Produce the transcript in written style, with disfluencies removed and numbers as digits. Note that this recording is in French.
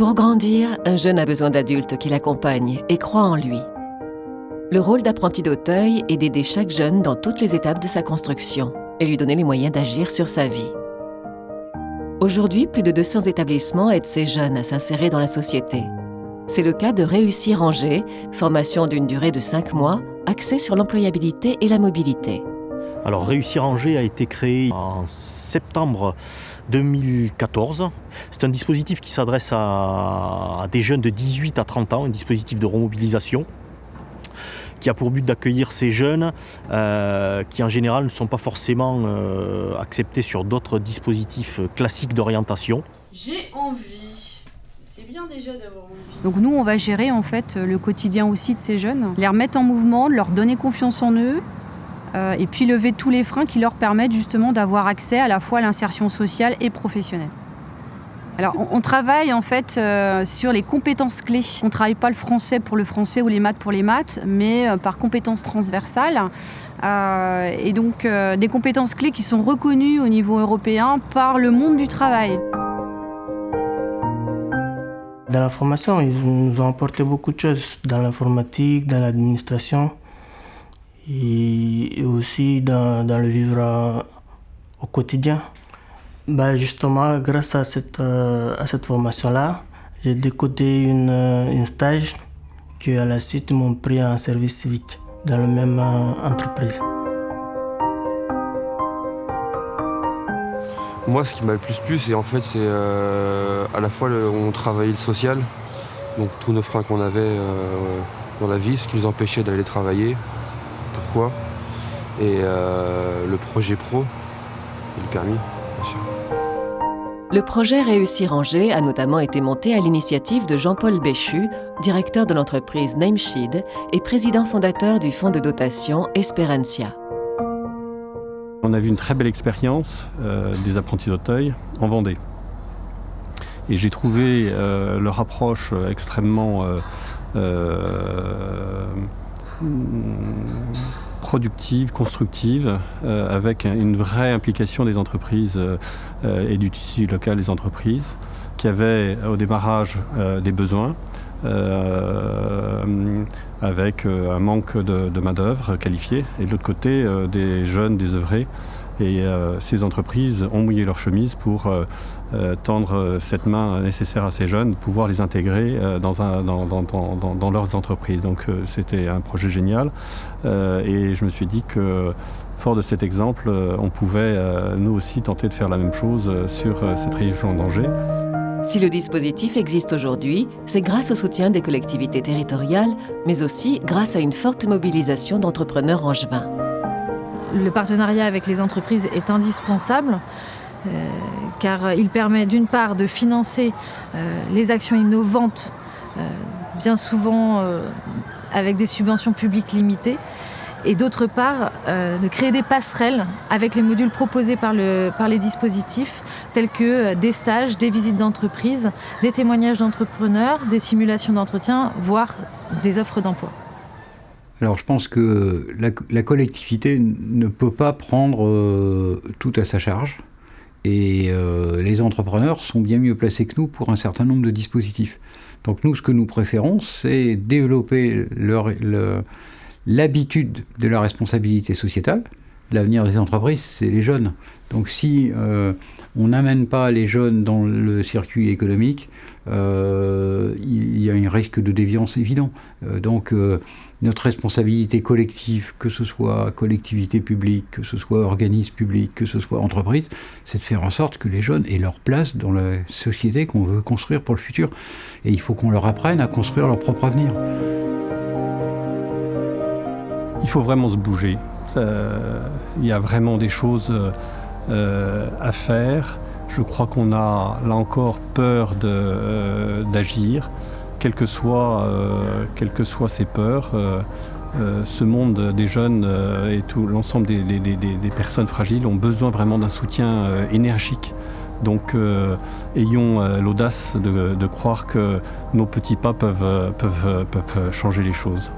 Pour grandir, un jeune a besoin d'adultes qui l'accompagnent et croient en lui. Le rôle d'apprenti d'Auteuil est d'aider chaque jeune dans toutes les étapes de sa construction et lui donner les moyens d'agir sur sa vie. Aujourd'hui, plus de 200 établissements aident ces jeunes à s'insérer dans la société. C'est le cas de Réussir Angers, formation d'une durée de 5 mois, axée sur l'employabilité et la mobilité. Alors Réussir Angers a été créé en septembre 2014. C'est un dispositif qui s'adresse à des jeunes de 18 à 30 ans, un dispositif de remobilisation qui a pour but d'accueillir ces jeunes qui en général ne sont pas forcément acceptés sur d'autres dispositifs classiques d'orientation. J'ai envie. C'est bien déjà d'avoir envie. Donc nous, on va gérer en fait le quotidien aussi de ces jeunes, les remettre en mouvement, leur donner confiance en eux, et puis lever tous les freins qui leur permettent justement d'avoir accès à la fois à l'insertion sociale et professionnelle. Alors on travaille en fait sur les compétences clés. On ne travaille pas le français pour le français ou les maths pour les maths, mais par compétences transversales. Et donc des compétences clés qui sont reconnues au niveau européen par le monde du travail. Dans la formation, ils nous ont apporté beaucoup de choses, dans l'informatique, dans l'administration et aussi dans le vivre au quotidien. Justement, grâce à cette formation-là, j'ai décodé une stage qui, à la suite, m'ont pris en service civique dans la même entreprise. Moi, ce qui m'a le plus plu, c'est à la fois on travaillait le social, donc tous nos freins qu'on avait dans la vie, ce qui nous empêchait d'aller travailler, pourquoi, et le projet pro et le permis, bien sûr. Le projet Réussir Angers a notamment été monté à l'initiative de Jean-Paul Béchu, directeur de l'entreprise Namesheed et président fondateur du fonds de dotation Espérancia. On a vu une très belle expérience des apprentis d'Auteuil en Vendée. Et j'ai trouvé leur approche extrêmement productive, constructive, avec une vraie implication des entreprises et du tissu local des entreprises, qui avaient au démarrage des besoins, avec un manque de main-d'œuvre qualifiée, et de l'autre côté, des jeunes désœuvrés. Et ces entreprises ont mouillé leur chemise pour tendre cette main nécessaire à ces jeunes, pouvoir les intégrer dans leurs entreprises. Donc c'était un projet génial. Et je me suis dit que, fort de cet exemple, on pouvait nous aussi tenter de faire la même chose sur cette région d'Angers. Si le dispositif existe aujourd'hui, c'est grâce au soutien des collectivités territoriales, mais aussi grâce à une forte mobilisation d'entrepreneurs angevins. Le partenariat avec les entreprises est indispensable car il permet d'une part de financer les actions innovantes, bien souvent avec des subventions publiques limitées, et d'autre part de créer des passerelles avec les modules proposés par les dispositifs tels que des stages, des visites d'entreprise, des témoignages d'entrepreneurs, des simulations d'entretien, voire des offres d'emploi. Alors je pense que la collectivité ne peut pas prendre tout à sa charge et les entrepreneurs sont bien mieux placés que nous pour un certain nombre de dispositifs. Donc nous, ce que nous préférons, c'est développer l'habitude de la responsabilité sociétale. L'avenir des entreprises, c'est les jeunes. Donc si on n'amène pas les jeunes dans le circuit économique, il y a un risque de déviance évident. Donc notre responsabilité collective, que ce soit collectivité publique, que ce soit organisme public, que ce soit entreprise, c'est de faire en sorte que les jeunes aient leur place dans la société qu'on veut construire pour le futur. Et il faut qu'on leur apprenne à construire leur propre avenir. Il faut vraiment se bouger. Il y a vraiment des choses à faire. Je crois qu'on a, là encore, peur d'agir. Quelles que soient ces peurs, ce monde des jeunes et tout l'ensemble des personnes fragiles ont besoin vraiment d'un soutien énergique. Donc ayons l'audace de croire que nos petits pas peuvent changer les choses.